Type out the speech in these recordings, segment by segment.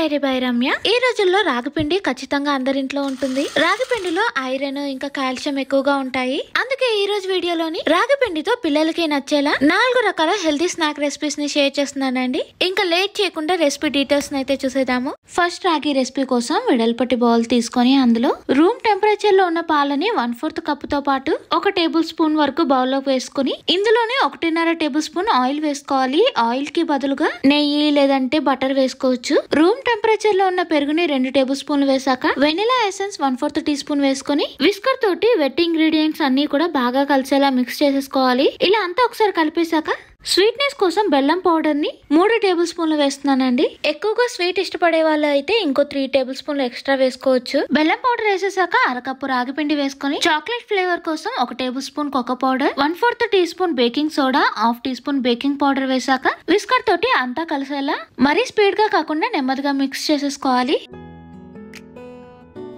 Dairy by Ramya. ఈ రోజుల్లో రాగిపిండి ఖచ్చితంగా అందరింట్లో ఉంటుంది. రాగిపిండిలో ఐరన్ ఇంకా కాల్షియం ఎక్కువగా ఉంటాయి. అందుకే ఈ రోజు వీడియోలోని రాగిపిండితో పిల్లలకి నచ్చేలా 4 రకాల హెల్తీ స్నాక్ రెసిపీస్ ని షేర్ చేస్తున్నానండి. ఇంకా లేట్ చేయకుండా రెసిపీ డీటెయిల్స్ అయితే చూసేద్దాము. ఫస్ట్ రాగి రెసిపీ కోసం వెడల్పటి బౌల్ తీసుకొని అందులో రూమ్ టెంపరేచర్ లో ఉన్న పాలని 1/4 కప్పుతో పాటు 1 టేబుల్ స్పూన్ వరకు బౌల్ లోకి వేసుకుని ఇందులోనే 1.5 టేబుల్ స్పూన్ ఆయిల్ వేసుకోవాలి. ఆయిల్ కి బదులుగా నెయ్యి లేదంటే బటర్ వేసుకోవచ్చు. రూమ్ టెంపరేచర్ లో ఉన్న పెరుగుని 2 టేబుల్ స్పూన్లు వేసాక వెనిలా ఎసెన్స్ 1/4 టీ స్పూన్ వేసుకుని విస్కర్ తోటి వెట్ ఇంగ్రీడియంట్స్ అన్ని కూడా బాగా కలిసేలా మిక్స్ చేసేసుకోవాలి. ఇలా అంతా ఒకసారి కలిపేశాక స్వీట్నెస్ కోసం బెల్లం పౌడర్ ని 3 టేబుల్ స్పూన్లు వేస్తున్నానండి. ఎక్కువగా స్వీట్ ఇష్టపడే వాళ్ళు అయితే ఇంకో 3 టేబుల్ స్పూన్లు ఎక్స్ట్రా వేసుకోవచ్చు. బెల్లం పౌడర్ వేసేసాక అరకప్పు రాగిపిండి వేసుకుని చాక్లెట్ ఫ్లేవర్ కోసం 1 tablespoon cocoa powder, 1/4 teaspoon baking soda, 1/2 teaspoon baking powder వేసాక విస్కర్ తోటి అంతా కలిసేలా మరీ స్పీడ్ గా కాకుండా నెమ్మదిగా మిక్స్ చేసేసుకోవాలి.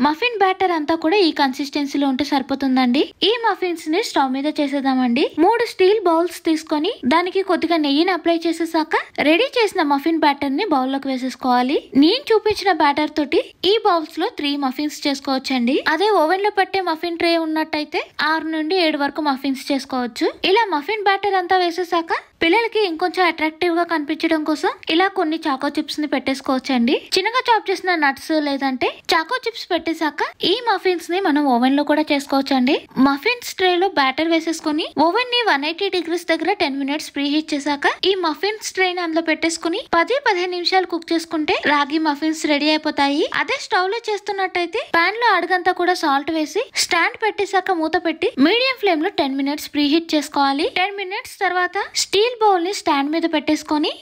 మఫిన్ బ్యాటర్ అంతా కూడా ఈ కన్సిస్టెన్సీలో ఉంటే సరిపోతుందండి. ఈ మఫిన్స్ ని స్టవ్ మీద చేసేద్దామండి. 3 స్టీల్ బౌల్స్ తీసుకొని దానికి కొద్దిగా నెయ్యిని అప్లై చేసేసాక రెడీ చేసిన మఫిన్ బ్యాటర్ ని బౌల్ లోకి వేసేసుకోవాలి. నేను చూపించిన బ్యాటర్ తోటి ఈ బౌల్స్ లో 3 మఫిన్స్ చేసుకోవచ్చండి. అదే ఓవెన్ లో పెట్టే మఫిన్ ట్రే ఉన్నట్టయితే 6 నుండి 7 వరకు మఫిన్స్ చేసుకోవచ్చు. ఇలా మఫిన్ బ్యాటర్ అంతా వేసేసాక పిల్లలకి ఇంకొంచెం అట్రాక్టివ్ గా కనిపించడం కోసం ఇలా కొన్ని చాకో చిప్స్ ని పెట్టేసుకోవచ్చండి. చిన్నగా చాప్ చేసిన నట్స్ లేదంటే చాకో చిప్స్ పెట్టేశాక ఈ మఫిన్స్ ని మనం ఓవెన్ లో కూడా చేసుకోవచ్చండి. మఫిన్స్ ట్రే లో బ్యాటర్ వేసేసుకుని ఓవెన్ ని 180 డిగ్రీస్ దగ్గర 10 మినిట్స్ ప్రీ హీట్ చేశాక ఈ మఫిన్స్ ట్రే ని అందులో పెట్టేసుకుని 10-15 నిమిషాలు కుక్ చేసుకుంటే రాగి మఫిన్స్ రెడీ అయిపోతాయి. అదే స్టవ్ లో చేస్తున్నట్టయితే పాన్ లో అడుగంతా కూడా సాల్ట్ వేసి స్టాండ్ పెట్టేశాక మూత పెట్టి మీడియం ఫ్లేమ్ లో 10 మినిట్స్ ప్రీ హీట్ చేసుకోవాలి. 10 మినిట్స్ తర్వాత స్టీల్ బౌల్ ని స్టాండ్ మీద పెట్టేసుకొని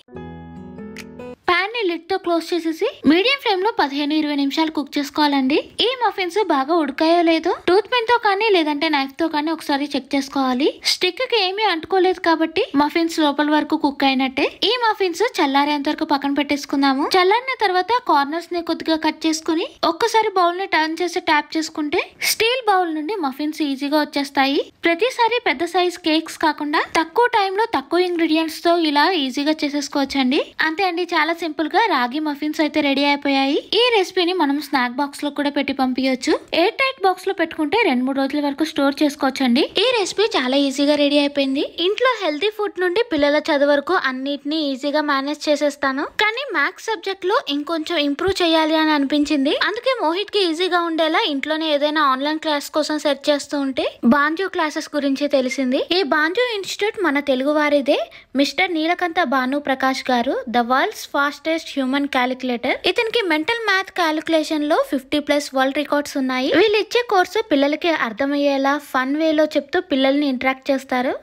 పాన్ ని లిడ్ తో క్లోజ్ చేసేసి మీడియం ఫ్లేమ్ లో 15-20 నిమిషాలు కుక్ చేసుకోవాలండి. ఈ మఫిన్స్ బాగా ఉడకాయో లేదో టూత్ పిన్ తో కానీ లేదంటే నైఫ్ తో కానీ ఒకసారి చెక్ చేసుకోవాలి. స్టిక్ కి ఏమీ అంటుకోలేదు కాబట్టి మఫిన్స్ లోపల వరకు కుక్ అయినట్టే. ఈ మఫిన్స్ చల్లారేంత వరకు పక్కన పెట్టేసుకుందాము. చల్లారిన తర్వాత కార్నర్స్ ని కొద్దిగా కట్ చేసుకుని ఒక్కసారి బౌల్ ని టర్న్ చేసి ట్యాప్ చేసుకుంటే స్టీల్ బౌల్ నుండి మఫిన్స్ ఈజీగా వచ్చేస్తాయి. ప్రతిసారి పెద్ద సైజ్ కేక్స్ కాకుండా తక్కువ టైంలో తక్కువ ఇంగ్రీడియంట్స్ తో ఇలా ఈజీగా చేసేసుకోవచ్చండి. అంతే అండి, చాలా సింపుల్ గా రాగి మఫిన్స్ అయితే రెడీ అయిపోయాయి. ఈ రెసిపీని మనం స్నాక్ బాక్స్ లో కూడా పెట్టి పంపించవచ్చు. ఎయిర్ టైట్ బాక్స్ లో పెట్టుకుంటే 2-3 రోజుల వరకు స్టోర్ చేసుకోవచ్చండి. ఈ రెసిపీ చాలా ఈజీగా రెడీ అయిపోయింది. ఇంట్లో హెల్తీ ఫుడ్ నుండి పిల్లల చదువు వరకు అన్నిటిని ఈజీగా మేనేజ్ చేసేస్తాను. కానీ మ్యాథ్స్ సబ్జెక్ట్ లో ఇంకొంచెం ఇంప్రూవ్ చేయాలి అని అనిపించింది. అందుకే మోహిత్ కి ఈజీగా ఉండేలా ఇంట్లోనే ఏదైనా ఆన్లైన్ క్లాస్ కోసం సెర్చ్ చేస్తూ ఉంటే బాంజో క్లాసెస్ గురించి తెలిసింది. ఈ బాంజో ఇన్స్టిట్యూట్ మన తెలుగు వారిదే. మిస్టర్ నీలకంఠ భాను ప్రకాష్ గారు, the world's fastest human calculator. ఇతనికి మెంటల్ మ్యాథ్ క్యాలిక్యులేషన్ లో 50+ వరల్డ్ రికార్డ్స్ ఉన్నాయి. వీళ్ళు ఇచ్చే కోర్సు పిల్లలకి అర్థమయ్యేలా ఫన్ వేలో చెప్తూ పిల్లల్ని ఇంటరాక్ట్ చేస్తారు.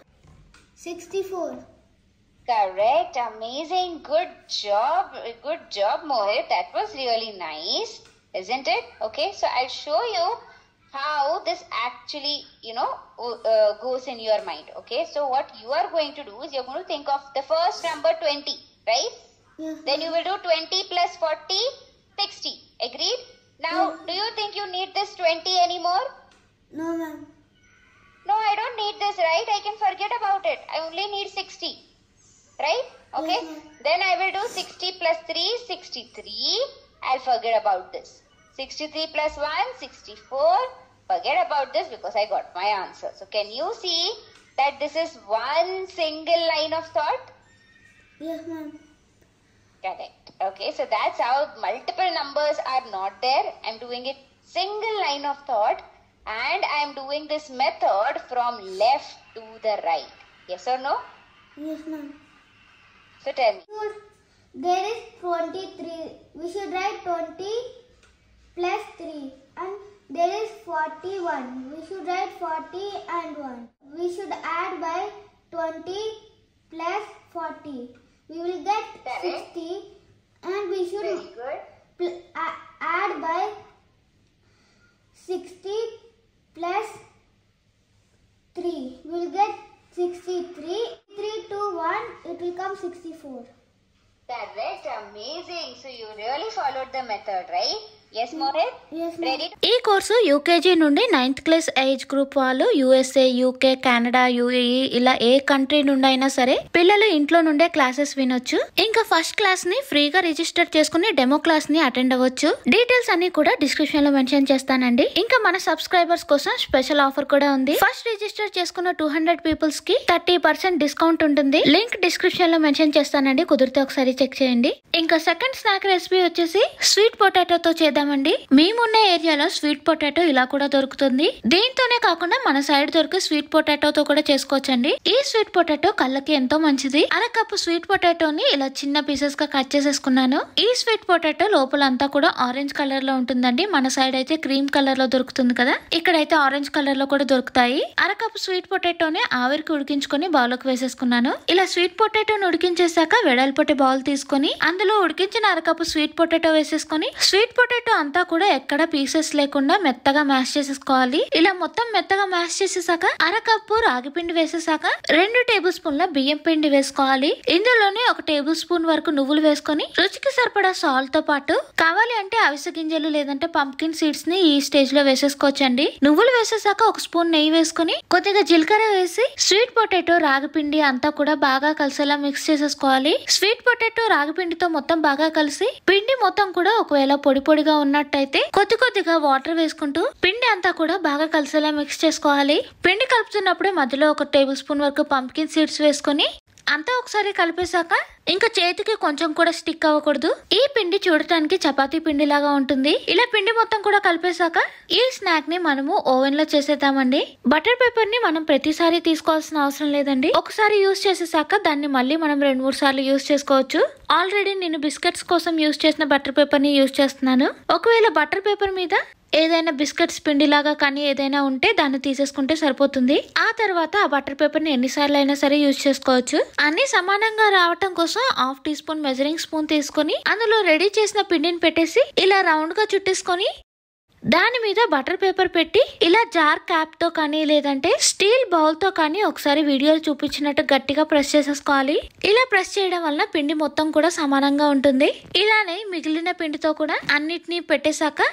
64. Correct. Amazing. Good job, Mohit. That was really nice, isn't it? Okay, so I'll show you how this actually, goes in your mind. Okay, so what you are going to do is you're going to think of the first number 20, right? Yes. Then you will do 20 plus 40, 60. Agreed? Now, do you think you need this 20 anymore? No, ma'am. No, I don't need this, right? I can forget about it. I only need 60. Right? Okay. Yes, then I will do 60 plus 3, 63. I'll forget about this. 63 plus 1, 64. Forget about this because I got my answer. So can you see that this is one single line of thought? Yes, ma'am. Correct. Okay. So that's how multiple numbers are not there. I'm doing it single line of thought and I'm doing this method from left to the right. Yes or no? Yes, ma'am. So tell me. There is 23. We should write 20 plus 3. And there is 41. We should write 40 and 1. We should add by 20 plus 40. We will get Correct. 60. And we should Very good. add by 60 plus 3. We will get 63. 3 to 1, it will come 64. Correct. Amazing. So you really followed the method, right? Yes, Mohit? Yes, ma'am. Ready? ఈ course UKG నుండి 9th class age group వాళ్ళు USA, UK, Canada, UAE ఇలా ఏ country నుండి అయినా సరే పిల్లలు ఇంట్లో నుండే క్లాసెస్ వినొచ్చు. ఇంకా ఫస్ట్ క్లాస్ ని ఫ్రీగా రిజిస్టర్ చేసుకుని డెమో క్లాస్ ని అటెండ్ అవ్వచ్చు. డీటెయిల్స్ అన్ని కూడా డిస్క్రిప్షన్ లో మెన్షన్ చేస్తానండి. ఇంకా మన సబ్స్క్రైబర్స్ కోసం స్పెషల్ ఆఫర్ కూడా ఉంది. ఫస్ట్ రిజిస్టర్ చేసుకున్న 200 పీపుల్స్ కి 30% డిస్కౌంట్ ఉంటుంది. లింక్ డిస్క్రిప్షన్ లో మెన్షన్ చేస్తానండి, కుదిరితే ఒకసారి చెక్ చేయండి. ఇంకా సెకండ్ స్నాక్ రెసిపీ వచ్చేసి స్వీట్ పొటాటోతో చేద్దామండి. మేమున్న ఏరియాలో స్వీట్ పొటాటో ఇలా కూడా దొరుకుతుంది. దీంతోనే కాకుండా మన సైడ్ దొరికే స్వీట్ పొటాటోతో కూడా చేసుకోవచ్చండి. ఈ స్వీట్ పొటాటో కళ్ళకి ఎంతో మంచిది. అరకప్పు స్వీట్ పొటాటోని ఇలా చిన్న పీసెస్ గా కట్ చేసేసుకున్నాను. ఈ స్వీట్ పొటాటో లోపల అంతా కూడా ఆరెంజ్ కలర్ లో ఉంటుందండి. మన సైడ్ అయితే క్రీమ్ కలర్ లో దొరుకుతుంది కదా, ఇక్కడైతే ఆరెంజ్ కలర్ లో కూడా దొరుకుతాయి. అరకప్పు స్వీట్ పొటాటోని ఆవిరికి ఉడికించుకొని బౌల్లోకి వేసేసుకున్నాను. ఇలా స్వీట్ పొటాటోని ఉడికించేసాక వెడల్పటి బౌల్ తీసుకొని అందులో ఉడికించిన అరకప్పు స్వీట్ పొటాటో వేసేసుకొని స్వీట్ పొటాటో అంతా కూడా ఎక్కడ పీసెస్ లేకుండా మెత్తగా మ్యాష్ చేసేసుకోవాలి. ఇలా మొత్తం మెత్తగా మ్యాష్ చేసేసాక అరకప్పు రాగి పిండి వేసేసాక 2 టేబుల్ స్పూన్ల బియ్యం పిండి వేసుకోవాలి. ఇందులోనే 1 టేబుల్ స్పూన్ వరకు నువ్వులు వేసుకొని రుచికి సరిపడా సాల్ట్ తో పాటు కావాలి అంటే అవిసె గింజలు లేదంటే పంప్కిన్ సీడ్స్ ని ఈ స్టేజ్ లో వేసేసుకోవచ్చండి. నువ్వులు వేసేసాక 1 స్పూన్ నెయ్యి వేసుకొని కొద్దిగా జీలకర్ర వేసి స్వీట్ పొటాటో రాగి పిండి అంతా కూడా బాగా కలిసేలా మిక్స్ చేసేసుకోవాలి. స్వీట్ పొటాటో రాగి పిండితో మొత్తం బాగా కలిసి పిండి మొత్తం కూడా ఒకవేళ పొడి పొడిగా ఉన్నట్టయితే కొద్దిగా వాటర్ వేసుకుంటూ పిండి అంతా కూడా బాగా కలిసేలా మిక్స్ చేసుకోవాలి. పిండి కలుపుతున్నప్పుడే మధ్యలో 1 టేబుల్ స్పూన్ వరకు పంప్కిన్ సీడ్స్ వేసుకొని అంతా ఒకసారి కలిపేశాక ఇంకా చేతికి కొంచెం కూడా స్టిక్ అవ్వకూడదు. ఈ పిండి చూడటానికి చపాతీ పిండి లాగా ఉంటుంది. ఇలా పిండి మొత్తం కూడా కలిపేశాక ఈ స్నాక్ ని మనము ఓవెన్ లో చేసేద్దామండి. బటర్ పేపర్ ని మనం ప్రతిసారి తీసుకోవాల్సిన అవసరం లేదండి. ఒకసారి యూజ్ చేసేసాక దాన్ని మళ్ళీ మనం 2-3 సార్లు యూజ్ చేసుకోవచ్చు. ఆల్రెడీ నేను బిస్కెట్స్ కోసం యూజ్ చేసిన బటర్ పేపర్ ని యూజ్ చేస్తున్నాను. ఒకవేళ బటర్ పేపర్ మీద ఏదైనా బిస్కెట్స్ పిండి లాగా కానీ ఏదైనా ఉంటే దాన్ని తీసేసుకుంటే సరిపోతుంది. ఆ తర్వాత ఆ బటర్ పేపర్ ని ఎన్నిసార్లు అయినా సరే యూజ్ చేసుకోవచ్చు. అన్ని సమానంగా రావటం కోసం 1/2 టీ స్పూన్ మెజరింగ్ స్పూన్ తీసుకొని అందులో రెడీ చేసిన పిండిని పెట్టేసి ఇలా రౌండ్ గా చుట్టేసుకొని దాని మీద బటర్ పేపర్ పెట్టి ఇలా జార్ క్యాప్ తో కానీ లేదంటే స్టీల్ బౌల్ తో కానీ ఒకసారి వీడియోలో చూపించినట్టు గట్టిగా ప్రెస్ చేసేసుకోవాలి. ఇలా ప్రెస్ చేయడం వల్ల పిండి మొత్తం కూడా సమానంగా ఉంటుంది. ఇలానే మిగిలిన పిండితో కూడా అన్నిటినీ పెట్టేశాక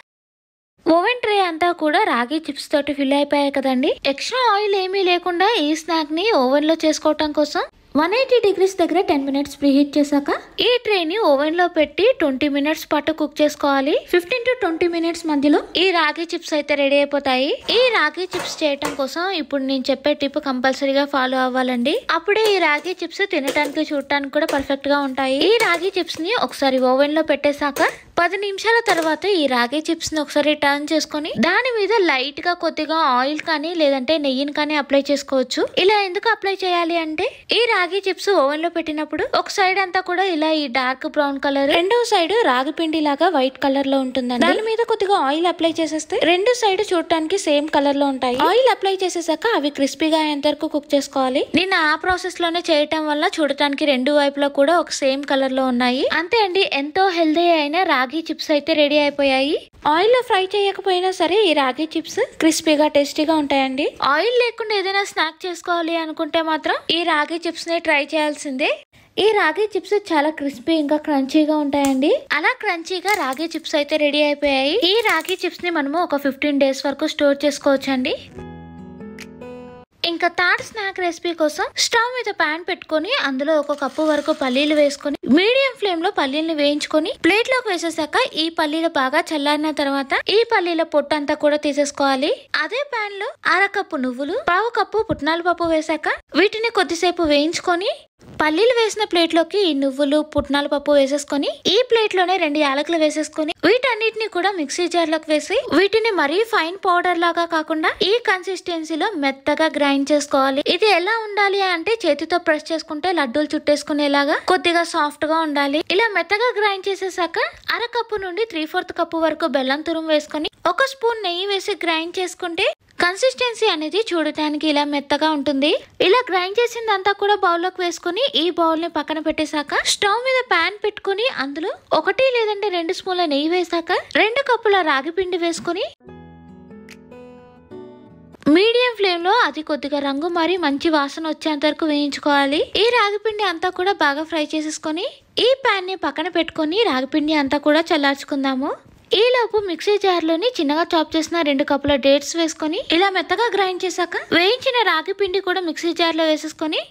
ఓవెన్ ట్రే అంతా కూడా రాగి చిప్స్ తోటి ఫిల్ అయిపోయాయి కదండి. ఎక్స్ట్రా ఆయిల్ ఏమీ లేకుండా ఈ స్నాక్ ని ఓవెన్ లో చేసుకోవటం కోసం 180 degrees దగ్గర 10 minutes ప్రీహీట్ చేశాక ఈ ట్రే ని ఓవెన్ లో పెట్టి 20 minutes పాటు కుక్ చేసుకోవాలి. 15 to 20 minutes మధ్యలో ఈ రాగి చిప్స్ అయితే రెడీ అయిపోతాయి. ఈ రాగి చిప్స్ చేయటం కోసం ఇప్పుడు నేను చెప్పే టిప్ కంపల్సరీగా ఫాలో అవ్వాలండి. అప్పుడే ఈ రాగి చిప్స్ తినడానికి చూడటానికి కూడా పర్ఫెక్ట్ గా ఉంటాయి. ఈ రాగి చిప్స్ ని ఒకసారి ఓవెన్ లో పెట్టేశాక 10 నిమిషాల తర్వాత ఈ రాగి చిప్స్ ని ఒకసారి టర్న్ చేసుకొని దాని మీద లైట్ గా కొద్దిగా ఆయిల్ కానీ లేదంటే నెయ్యిని కానీ అప్లై చేసుకోవచ్చు. ఇలా ఎందుకు అప్లై చేయాలి అంటే ఈ రాగి చిప్స్ ఓవెన్ లో పెట్టినప్పుడు ఒక సైడ్ అంతా కూడా ఇలా ఈ డార్క్ బ్రౌన్ కలర్, రెండో సైడ్ రాగి పిండి లాగా వైట్ కలర్ లో ఉంటుందండి. దాని మీద కొద్దిగా ఆయిల్ అప్లై చేసేస్తే రెండు సైడ్ చూడటానికి సేమ్ కలర్ లో ఉంటాయి. ఆయిల్ అప్లై చేసేసాక అవి క్రిస్పీగా అయ్యేంత వరకు కుక్ చేసుకోవాలి. నేను ఆ ప్రాసెస్ లోనే చేయటం వల్ల చూడటానికి రెండు వైపులా కూడా ఒక సేమ్ కలర్ లో ఉన్నాయి. అంతే అండి, ఎంతో హెల్దీ అయిన రాగి చిప్స్ అయితే రెడీ అయిపోయాయి. ఆయిల్ లో ఫ్రై చేయకపోయినా సరే ఈ రాగి చిప్స్ క్రిస్పీగా టేస్టీగా ఉంటాయండి. ఆయిల్ లేకుండా ఏదైనా స్నాక్ చేసుకోవాలి అనుకుంటే మాత్రం ఈ రాగి చిప్స్ ని ట్రై చేయాల్సిందే. ఈ రాగి చిప్స్ చాలా క్రిస్పీ ఇంకా క్రంచీగా ఉంటాయండి. అలా క్రంచీగా రాగి చిప్స్ అయితే రెడీ అయిపోయాయి. ఈ రాగి చిప్స్ ని మనము ఒక 15 days వరకు స్టోర్ చేసుకోవచ్చండి. ఇంకా థర్డ్ స్నాక్ రెసిపీ కోసం స్టవ్ మీద ప్యాన్ పెట్టుకొని అందులో 1 కప్పు వరకు పల్లీలు వేసుకొని మీడియం ఫ్లేమ్ లో పల్లీలను వేయించుకొని ప్లేట్ లోకి వేసేసాక ఈ పల్లీలు బాగా చల్లారిన తర్వాత ఈ పల్లీల పొట్టు అంతా కూడా తీసేసుకోవాలి. అదే ప్యాన్ లో 1/2 కప్పు నువ్వులు, 1/2 కప్పు పుట్నాల పప్పు వేసాక వీటిని కొద్దిసేపు వేయించుకొని పల్లీలు వేసిన ప్లేట్ లోకి ఈ నువ్వులు పుట్నాల పప్పు వేసేసుకొని ఈ ప్లేట్ లోనే 2 యాలకులు వేసేసుకొని వీటన్నిటిని కూడా మిక్సీ జార్ లోకి వేసి వీటిని మరీ ఫైన్ పౌడర్ లాగా కాకుండా ఈ కన్సిస్టెన్సీలో మెత్తగా గ్రైండ్ చేసుకోవాలి. ఇది ఎలా ఉండాలి అంటే చేతితో ప్రెస్ చేసుకుంటే లడ్డూలు చుట్టేసుకునేలాగా కొద్దిగా సాఫ్ట్ గా ఉండాలి. ఇలా మెత్తగా గ్రైండ్ చేసేసాక 1/2 కప్పు నుండి 3/4 కప్పు వరకు బెల్లం తురుము వేసుకొని 1 స్పూన్ నెయ్యి వేసి గ్రైండ్ చేసుకుంటే కన్సిస్టెన్సీ అనేది చూడటానికి ఇలా మెత్తగా ఉంటుంది. ఇలా గ్రైండ్ చేసిందంతా కూడా బౌల్లోకి వేసుకుని ఈ బౌల్ ని పక్కన పెట్టేశాక స్టవ్ మీద ప్యాన్ పెట్టుకుని అందులో 1 లేదంటే 2 స్పూన్ల నెయ్యి వేసాక 2 కప్పుల రాగి పిండి వేసుకుని మీడియం ఫ్లేమ్ లో అది కొద్దిగా రంగు మారి మంచి వాసన వచ్చేంత వరకు వేయించుకోవాలి. ఈ రాగిపిండి అంతా కూడా బాగా ఫ్రై చేసేసుకొని ఈ ప్యాన్ ని పక్కన పెట్టుకొని రాగిపిండి అంతా కూడా చల్లార్చుకుందాము. ఈ లోపు మిక్సీ జార్ లోని చిన్నగా చాప్ చేసిన 2 కప్పుల డేట్స్ వేసుకొని ఇలా మెత్తగా గ్రైండ్ చేశాక వేయించిన రాగి పిండి కూడా మిక్సీ జార్ లో వేసేసుకొని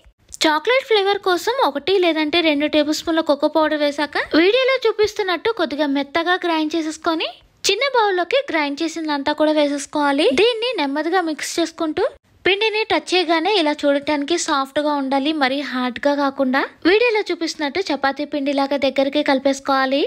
చాక్లెట్ ఫ్లేవర్ కోసం 1 లేదంటే 2 టేబుల్ స్పూన్ల కోకో పౌడర్ వేసాక వీడియోలో చూపిస్తున్నట్టు కొద్దిగా మెత్తగా గ్రైండ్ చేసేసుకొని చిన్న బౌల్లోకి గ్రైండ్ చేసిందంతా కూడా వేసేసుకోవాలి. దీన్ని నెమ్మదిగా మిక్స్ చేసుకుంటూ పిండిని టచ్ చేయగానే ఇలా చూడటానికి సాఫ్ట్ గా ఉండాలి, మరీ హార్డ్ గా కాకుండా వీడియోలో చూపిస్తున్నట్టు చపాతీ పిండి లాగా దగ్గరికి కలిపేసుకోవాలి.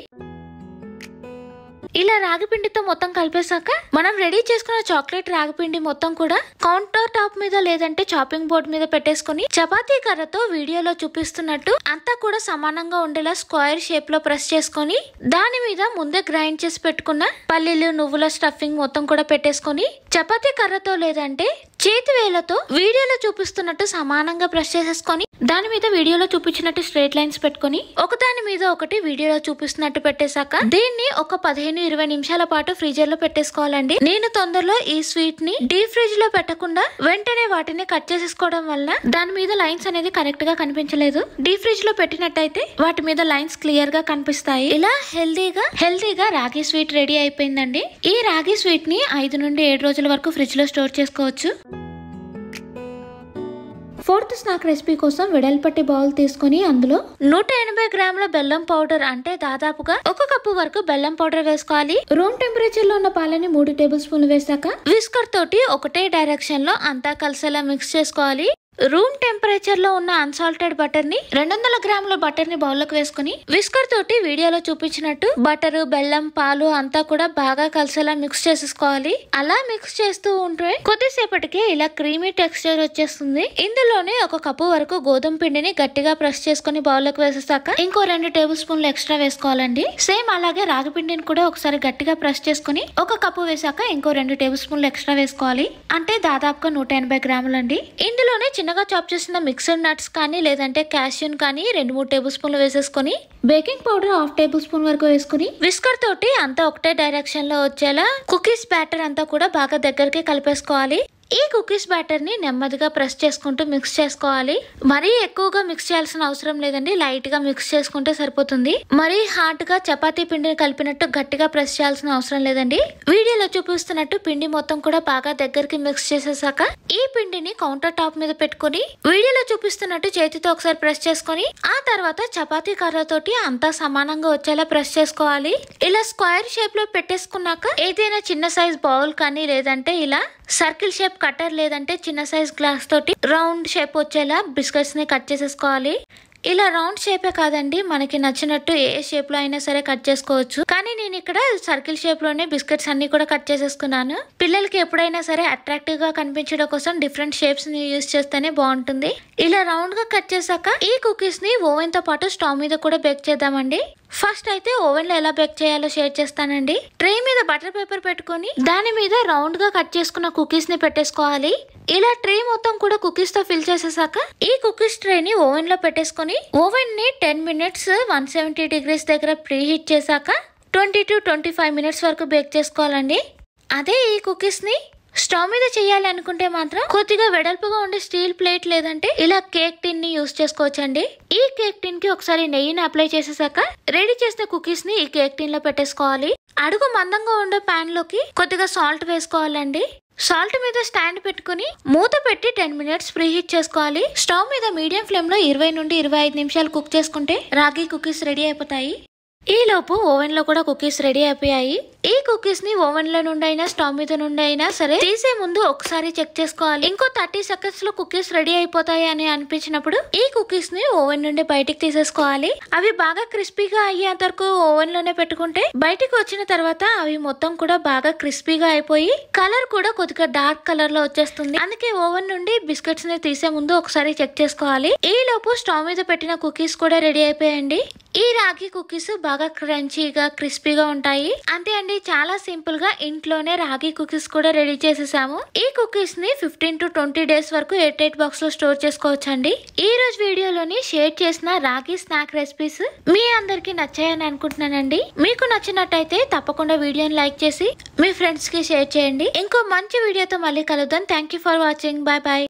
ఇలా రాగి పిండితో మొత్తం కలిపేశాక మనం రెడీ చేసుకున్న చాక్లెట్ రాగి పిండి మొత్తం కూడా కౌంటర్ టాప్ మీద లేదంటే చాపింగ్ బోర్డ్ మీద పెట్టేసుకుని చపాతీ కర్రతో వీడియోలో చూపిస్తున్నట్టు అంతా కూడా సమానంగా ఉండేలా స్క్వేర్ షేప్ లో ప్రెస్ చేసుకొని దాని మీద ముందే గ్రైండ్ చేసి పెట్టుకున్న పల్లీలు నువ్వుల స్టఫింగ్ మొత్తం కూడా పెట్టేసుకొని చపాతీ కర్రతో లేదంటే చేతి వేలతో వీడియోలో చూపిస్తున్నట్టు సమానంగా ప్రెస్ చేసేసుకొని దాని మీద వీడియోలో చూపించినట్టు స్ట్రైట్ లైన్స్ పెట్టుకొని ఒకదాని మీద ఒకటి వీడియోలో చూపిస్తున్నట్టు పెట్టేశాక దీన్ని ఒక 15-20 నిమిషాల పాటు ఫ్రీజర్ లో పెట్టేసుకోవాలండి. నేను తొందరలో ఈ స్వీట్ ని డీప్ ఫ్రిడ్జ్ లో పెట్టకుండా వెంటనే వాటిని కట్ చేసేసుకోవడం వల్ల దాని మీద లైన్స్ అనేది కరెక్ట్ గా కనిపించలేదు. డీప్ ఫ్రిడ్జ్ లో పెట్టినట్టయితే వాటి మీద లైన్స్ క్లియర్ గా కనిపిస్తాయి. ఇలా హెల్దీగా రాగి స్వీట్ రెడీ అయిపోయిందండి. ఈ రాగి స్వీట్ ని 5 నుండి 7 రోజుల వరకు ఫ్రిడ్జ్ లో స్టోర్ చేసుకోవచ్చు. 4th స్నాక్ రెసిపీ కోసం వెడల్పట్టి బౌల్ తీసుకుని అందులో 180 గ్రాముల బెల్లం పౌడర్ అంటే దాదాపుగా 1 కప్పు వరకు బెల్లం పౌడర్ వేసుకోవాలి. రూమ్ టెంపరేచర్ లో ఉన్న పాలని 3 టేబుల్ స్పూన్లు వేసాక విస్కర్ తోటి ఒకటే డైరెక్షన్ లో అంతా కలిసేలా మిక్స్ చేసుకోవాలి. రూమ్ టెంపరేచర్ లో ఉన్న అన్సాల్టెడ్ బటర్ ని 200 గ్రాముల బటర్ ని బౌల్లోకి వేసుకుని విస్కర్ తోటి వీడియోలో చూపించినట్టు బటర్, బెల్లం, పాలు అంతా కూడా బాగా కలిసేలా మిక్స్ చేసేసుకోవాలి. అలా మిక్స్ చేస్తూ ఉంటే కొద్దిసేపటికి ఇలా క్రీమీ టెక్స్చర్ వచ్చేస్తుంది. ఇందులోనే 1 కప్పు వరకు గోధుమ పిండిని గట్టిగా ప్రెస్ చేసుకుని బౌల్లోకి వేసేసాక ఇంకో 2 టేబుల్ స్పూన్లు ఎక్స్ట్రా వేసుకోవాలండి. సేమ్ అలాగే రాగి పిండిని కూడా ఒకసారి గట్టిగా ప్రెస్ చేసుకుని 1 కప్పు వేసాక ఇంకో 2 టేబుల్ స్పూన్లు ఎక్స్ట్రా వేసుకోవాలి. అంటే దాదాపుగా 180 గ్రాములు అండి. ఇందులోనే చిన్నగా చాప్ చేసిన మిక్స్డ్ నట్స్ కానీ లేదంటే క్యాష్యూన్ కానీ 2-3 టేబుల్ స్పూన్లు వేసేసుకుని బేకింగ్ పౌడర్ 1/2 టేబుల్ స్పూన్ వరకు వేసుకుని విస్కర్ తోటి అంతా ఒకటే డైరెక్షన్ లో వచ్చేలా కుకీస్ బ్యాటర్ అంతా కూడా బాగా దగ్గరికి కలిపేసుకోవాలి. ఈ కుకీస్ బ్యాటర్ ని నెమ్మదిగా ప్రెస్ చేసుకుంటూ మిక్స్ చేసుకోవాలి. మరీ ఎక్కువగా మిక్స్ చేయాల్సిన అవసరం లేదండి, లైట్ గా మిక్స్ చేసుకుంటే సరిపోతుంది. మరీ హార్డ్ గా చపాతీ పిండిని కలిపినట్టు గట్టిగా ప్రెస్ చేయాల్సిన అవసరం లేదండి. వీడియోలో చూపిస్తున్నట్టు పిండి మొత్తం కూడా బాగా దగ్గరికి మిక్స్ చేసేసాక ఈ పిండిని కౌంటర్ టాప్ మీద పెట్టుకుని వీడియోలో చూపిస్తున్నట్టు చేతితో ఒకసారి ప్రెస్ చేసుకుని ఆ తర్వాత చపాతీ కర్రతోటి అంతా సమానంగా వచ్చేలా ప్రెస్ చేసుకోవాలి. ఇలా స్క్వేర్ షేప్ లో పెట్టేసుకున్నాక ఏదైనా చిన్న సైజ్ బౌల్ కానీ లేదంటే ఇలా సర్కిల్ షేప్ కటర్ లేదంటే చిన్న సైజ్ గ్లాస్ తోటి రౌండ్ షేప్ వచ్చేలా బిస్కెట్స్ ని కట్ చేసేసుకోవాలి. ఇలా రౌండ్ షేపే కాదండి, మనకి నచ్చినట్టు ఏ షేప్ లో అయినా సరే కట్ చేసుకోవచ్చు. కానీ నేను ఇక్కడ సర్కిల్ షేప్ లోనే బిస్కెట్స్ అన్ని కూడా కట్ చేసేసుకున్నాను. పిల్లలకి ఎప్పుడైనా సరే అట్రాక్టివ్ గా కనిపించడం కోసం డిఫరెంట్ షేప్స్ ని యూజ్ చేస్తేనే బాగుంటుంది. ఇలా రౌండ్ గా కట్ చేసాక ఈ కుకీస్ ని ఓవెన్ తో పాటు స్టవ్ మీద కూడా బేక్ చేద్దామండి. ఫస్ట్ అయితే ఓవెన్ లో ఎలా బేక్ చేయాలో షేర్ చేస్తానండి. ట్రే మీద బటర్ పేపర్ పెట్టుకుని దాని మీద రౌండ్ గా కట్ చేసుకున్న కుకీస్ ని పెట్టేసుకోవాలి. ఇలా ట్రే మొత్తం కూడా కుకీస్ తో ఫిల్ చేసేసాక ఈ కుకీస్ ట్రే ని ఓవెన్ లో పెట్టేసుకుని ఓవెన్ ని 10 మినిట్స్ 170 డిగ్రీస్ దగ్గర ప్రీ హీట్ చేసాక 20 to 25 మినిట్స్ వరకు బేక్ చేసుకోవాలండి. అదే ఈ కుకీస్ ని స్టవ్ మీద చేయాలి అనుకుంటే మాత్రం కొద్దిగా వెడల్పుగా ఉండే స్టీల్ ప్లేట్ లేదంటే ఇలా కేక్ టిన్ ని యూజ్ చేసుకోవచ్చండి. ఈ కేక్ టిన్ కి ఒకసారి నెయ్యిని అప్లై చేసేసాక రెడీ చేసిన కుకీస్ ని ఈ కేక్ టిన్ లో పెట్టేసుకోవాలి. అడుగు మందంగా ఉండే పాన్ లోకి కొద్దిగా సాల్ట్ వేసుకోవాలండి. సాల్ట్ మీద స్టాండ్ పెట్టుకుని మూత పెట్టి 10 మినిట్స్ ప్రీ హీట్ చేసుకోవాలి. స్టవ్ మీద మీడియం ఫ్లేమ్ లో 20 నుండి 25 నిమిషాలు కుక్ చేసుకుంటే రాగి కుకీస్ రెడీ అయిపోతాయి. ఈ లోపు ఓవెన్ లో కూడా కుకీస్ రెడీ అయిపోయాయి. ఈ కుకీస్ ని ఓవెన్ లో నుండి అయినా స్టవ్ మీద నుండి అయినా సరే తీసే ముందు ఒకసారి చెక్ చేసుకోవాలి. ఇంకో 30 సెకండ్స్ లో కుకీస్ రెడీ అయిపోతాయి అని అనిపించినప్పుడు ఈ కుకీస్ ని ఓవెన్ నుండి బయటికి తీసేసుకోవాలి. అవి బాగా క్రిస్పీగా అయ్యేంత వరకు ఓవెన్ లోనే పెట్టుకుంటే బయటికి వచ్చిన తర్వాత అవి మొత్తం కూడా బాగా క్రిస్పీగా అయిపోయి కలర్ కూడా కొద్దిగా డార్క్ కలర్ లో వచ్చేస్తుంది. అందుకే ఓవెన్ నుండి బిస్కెట్స్ ని తీసే ముందు ఒకసారి చెక్ చేసుకోవాలి. ఈ లోపు స్టవ్ మీద పెట్టిన కుకీస్ కూడా రెడీ అయిపోయాయండి. ఈ రాగి కుకీస్ బాగా క్రంచీగా క్రిస్పీగా ఉంటాయి. అంతే అండి, చాలా సింపుల్ గా ఇంట్లోనే రాగి కుకీస్ కూడా రెడీ చేసేసాము. ఈ కుకీస్ ని 15 to 20 డేస్ వరకు ఎయిర్ టైట్ బాక్స్ లో స్టోర్ చేసుకోవచ్చండి. ఈ రోజు వీడియోలోని షేర్ చేసిన రాగి స్నాక్ రెసిపీస్ మీ అందరికి నచ్చాయని అనుకుంటున్నానండి. మీకు నచ్చినట్టయితే తప్పకుండా వీడియోని లైక్ చేసి మీ ఫ్రెండ్స్ కి షేర్ చేయండి. ఇంకో మంచి వీడియోతో మళ్ళీ కలుద్దాం. Thank you for watching. Bye bye.